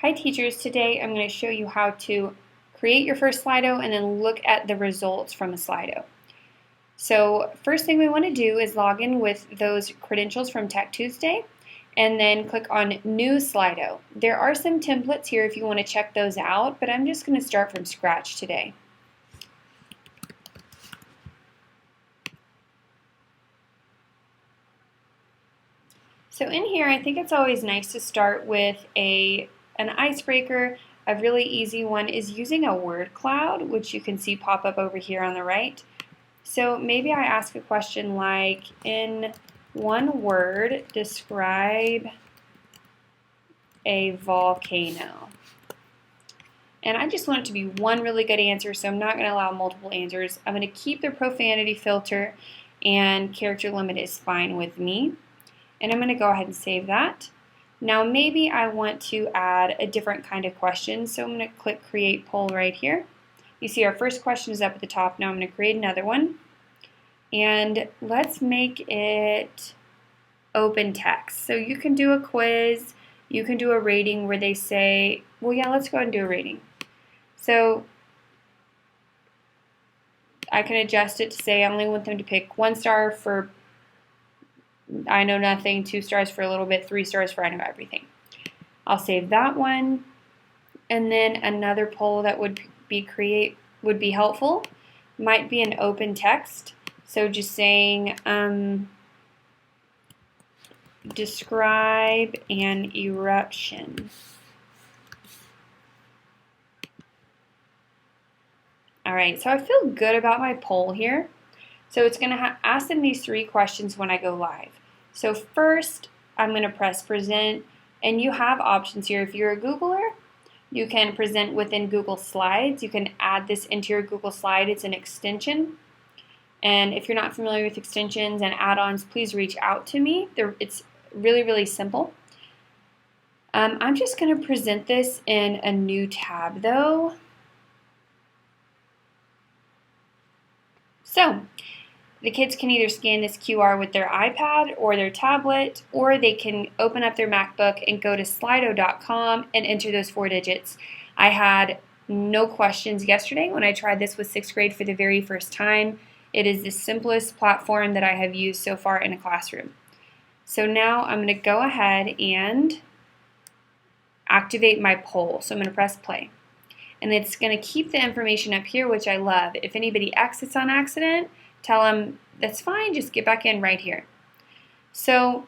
Hi teachers, today I'm going to show you how to create your first Slido and then look at the results from a Slido. So first thing we want to do is log in with those credentials from Tech Tuesday and then click on New Slido. There are some templates here if you want to check those out, but I'm just going to start from scratch today. So in here, I think it's always nice to start with an icebreaker. A really easy one is using a word cloud, which you can see pop up over here on the right. So maybe I ask a question like, in one word, describe a volcano. And I just want it to be one really good answer, so I'm not going to allow multiple answers. I'm going to keep the profanity filter, and character limit is fine with me. And I'm going to go ahead and save that. Now maybe I want to add a different kind of question, so I'm going to click Create Poll right here. You see our first question is up at the top. Now I'm going to create another one. And let's make it open text. So you can do a quiz, you can do a rating where they say, well, yeah, let's go ahead and do a rating. So I can adjust it to say I only want them to pick 1 star for I know nothing, 2 stars for a little bit, 3 stars for I know everything. I'll save that one. And then another poll that would be helpful might be an open text. So just saying, describe an eruption. All right, so I feel good about my poll here. So it's going to ask them these 3 questions when I go live. So first, I'm going to press present, and you have options here. If you're a Googler, you can present within Google Slides. You can add this into your Google Slide. It's an extension. And if you're not familiar with extensions and add-ons, please reach out to me. It's really, really simple. I'm just going to present this in a new tab, though. So the kids can either scan this QR with their iPad or their tablet, or they can open up their MacBook and go to slido.com and enter those 4 digits. I had no questions yesterday when I tried this with 6th grade for the very first time. It is the simplest platform that I have used so far in a classroom. So now I'm going to go ahead and activate my poll. So I'm going to press play. And it's going to keep the information up here, which I love. If anybody exits on accident, tell them that's fine, just get back in right here. So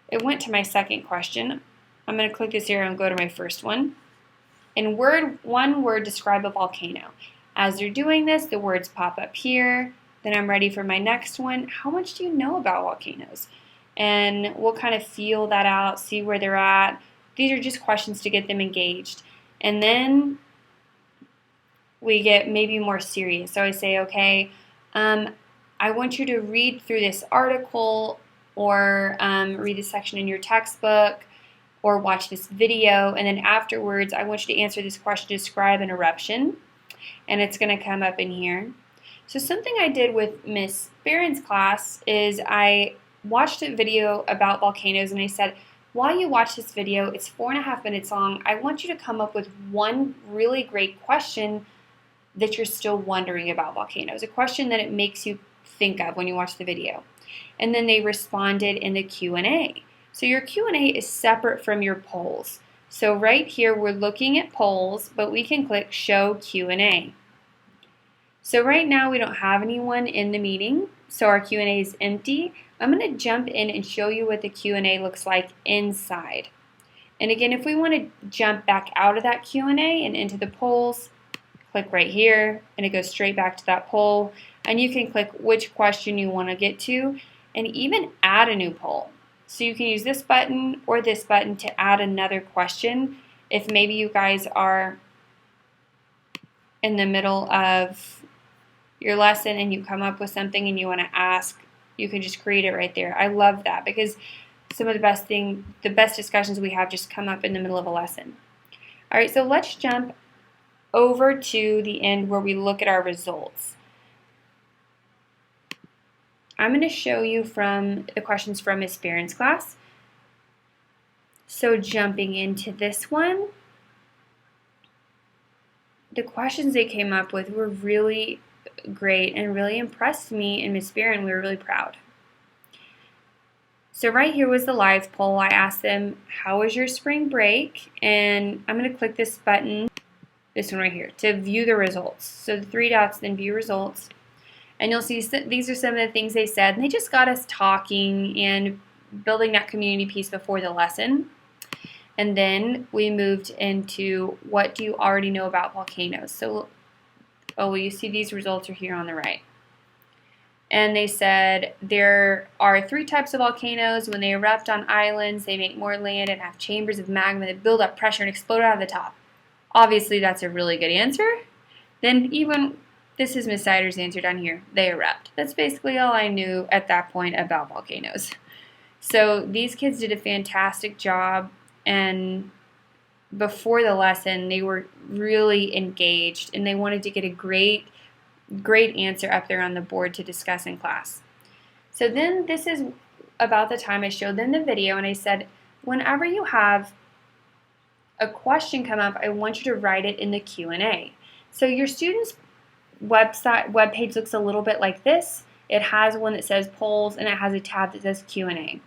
it went to my second question. I'm going to click this arrow and go to my first one. In one word, describe a volcano. As they're doing this, the words pop up here. Then I'm ready for my next one. How much do you know about volcanoes? And we'll kind of feel that out, see where they're at. These are just questions to get them engaged. And then we get maybe more serious. So I say, okay, I want you to read through this article or read this section in your textbook or watch this video, and then afterwards I want you to answer this question, describe an eruption, and it's going to come up in here. So something I did with Miss Barron's class is I watched a video about volcanoes, and I said, while you watch this video, it's 4.5 minutes long, I want you to come up with one really great question that you're still wondering about volcanoes, a question that it makes you think of when you watch the video. And then they responded in the Q&A. So your Q&A is separate from your polls. So right here we're looking at polls, but we can click Show Q&A. So right now we don't have anyone in the meeting, so our Q&A is empty. I'm going to jump in and show you what the Q&A looks like inside. And again, if we want to jump back out of that Q&A and into the polls, click right here, and it goes straight back to that poll. And you can click which question you want to get to, and even add a new poll. So you can use this button or this button to add another question. If maybe you guys are in the middle of your lesson and you come up with something and you want to ask, you can just create it right there. I love that because some of the best discussions we have just come up in the middle of a lesson. All right, so let's jump over to the end where we look at our results. I'm going to show you from the questions from Miss Barron's class. So jumping into this one, the questions they came up with were really great and really impressed me and Miss Barron. We were really proud. So right here was the live poll. I asked them, how was your spring break? And I'm going to click this button, this one right here, to view the results. So the 3 dots, then view results. And you'll see these are some of the things they said. And they just got us talking and building that community piece before the lesson. And then we moved into what do you already know about volcanoes? So, you see these results are here on the right. And they said there are 3 types of volcanoes. When they erupt on islands, they make more land and have chambers of magma that build up pressure and explode out of the top. Obviously, that's a really good answer. Then even, this is Miss Sider's answer down here, they erupt. That's basically all I knew at that point about volcanoes. So these kids did a fantastic job, and before the lesson, they were really engaged, and they wanted to get a great answer up there on the board to discuss in class. So then this is about the time I showed them the video, and I said, whenever you have a question come up, I want you to write it in the Q&A. So your student's webpage looks a little bit like this. It has one that says polls, and it has a tab that says Q&A.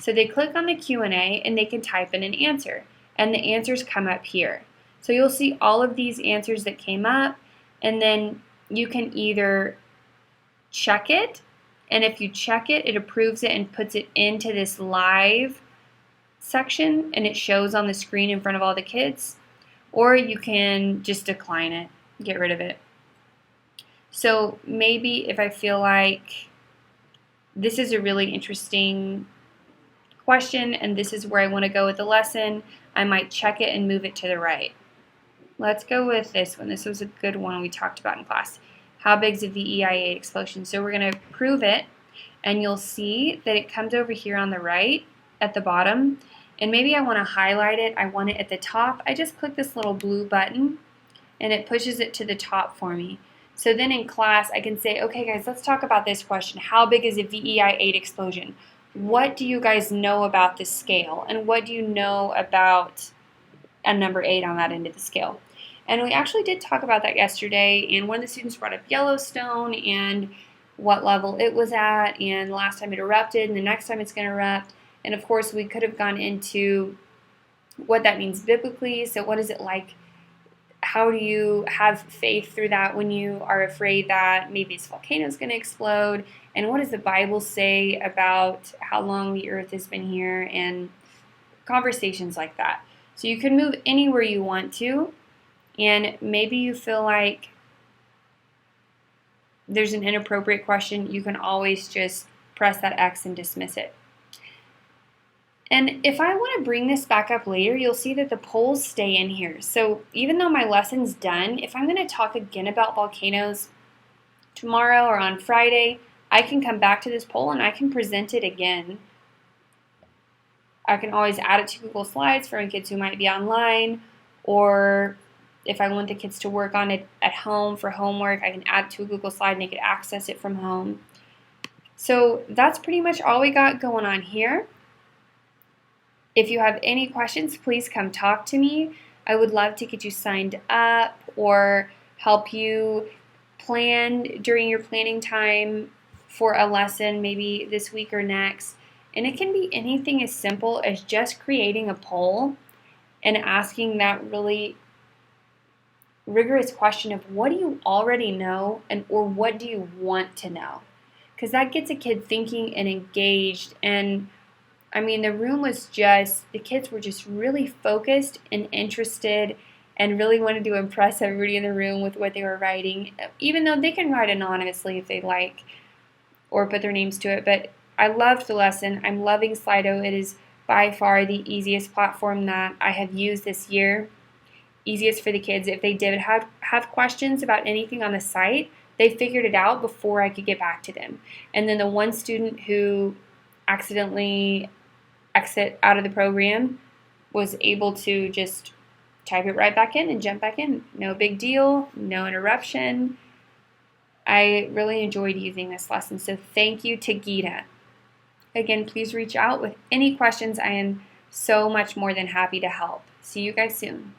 So they click on the Q&A, and they can type in an answer, and the answers come up here. So you'll see all of these answers that came up, and then you can either check it, and if you check it, it approves it and puts it into this live section, and it shows on the screen in front of all the kids, or you can just decline it, get rid of it. So maybe if I feel like this is a really interesting question and this is where I want to go with the lesson, I might check it and move it to the right. Let's go with this one. This was a good one we talked about in class. How big is a VEIA explosion? So we're going to prove it, and you'll see that it comes over here on the right at the bottom, and maybe I want to highlight it. I want it at the top. I just click this little blue button, and it pushes it to the top for me. So then in class, I can say, okay guys, let's talk about this question. How big is a VEI8 explosion? What do you guys know about this scale? And what do you know about a number 8 on that end of the scale? And we actually did talk about that yesterday, and one of the students brought up Yellowstone and what level it was at, and the last time it erupted, and the next time it's going to erupt. And of course, we could have gone into what that means biblically. So what is it like? How do you have faith through that when you are afraid that maybe this volcano is going to explode? And what does the Bible say about how long the earth has been here? And conversations like that. So you can move anywhere you want to, and maybe you feel like there's an inappropriate question, you can always just press that X and dismiss it. And if I want to bring this back up later, you'll see that the polls stay in here. So even though my lesson's done, if I'm going to talk again about volcanoes tomorrow or on Friday, I can come back to this poll and I can present it again. I can always add it to Google Slides for kids who might be online, or if I want the kids to work on it at home for homework, I can add it to a Google Slide and they can access it from home. So that's pretty much all we got going on here. If you have any questions, please come talk to me. I would love to get you signed up or help you plan during your planning time for a lesson, maybe this week or next. And it can be anything as simple as just creating a poll and asking that really rigorous question of what do you already know, and or what do you want to know? Because that gets a kid thinking and engaged. And I mean, the room was just, the kids were just really focused and interested and really wanted to impress everybody in the room with what they were writing, even though they can write anonymously if they like or put their names to it. But I loved the lesson. I'm loving Slido. It is by far the easiest platform that I have used this year. Easiest for the kids. If they did have questions about anything on the site, they figured it out before I could get back to them. And then the one student who accidentally exit out of the program was able to just type it right back in and jump back in. No big deal, no interruption. I really enjoyed using this lesson, so thank you to Geeta. Again, please reach out with any questions. I am so much more than happy to help. See you guys soon.